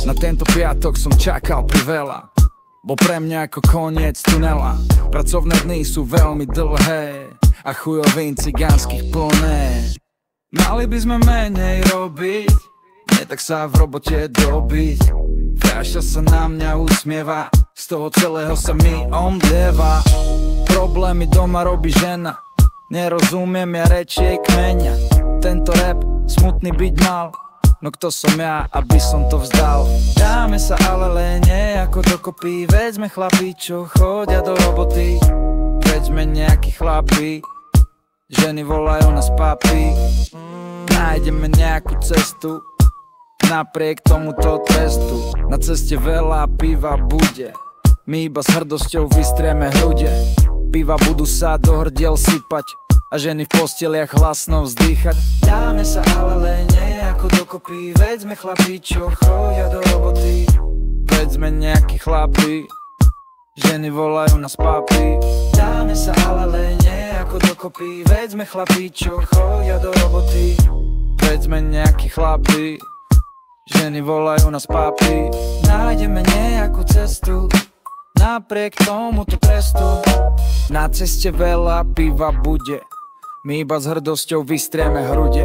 Na tento piatok som čakal priveľa, bol pre mňa ako koniec tunela. Pracovné dny sú veľmi dlhé a chujovín cigánskych plné. Mali by sme menej robiť, nie tak sa v robote dobiť. Fráša sa na mňa usmieva, z toho celého sa mi omdlieva. Problémy doma robí žena, nerozumiem ja reči jej kmeňa. Tento rap smutný byť mal, no kto som ja, aby som to vzdal. Dáme sa ale lene ako dokopy, veď sme chlapí, čo chodia do roboty. Veď sme nejakí chlapí, ženy volajú nás papi. Nájdeme nejakú cestu napriek tomuto testu. Na ceste veľa piva bude, my iba s hrdosťou vystrieme hrude. Piva budú sa do hrdiel sypať a ženy v posteliach hlasno vzdýchať. Dáme sa ale lene ako dokopy, veď sme chlapí, čo chodia do roboty. Veď sme nejakí chlapí, ženy volajú nás papi. Dáme sa ale lene ako dokopy, veď sme chlapí, čo chodia do roboty. Veď sme nejakí chlapí, ženy volajú nás papi. Nájdeme nejakú cestu napriek tomuto trestu. Na ceste veľa piva bude, my iba s hrdosťou vystrieme hrude.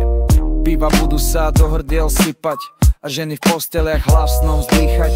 Piva budú sa do hrdiel sypať a ženy v posteliach hlasno vzdýchať.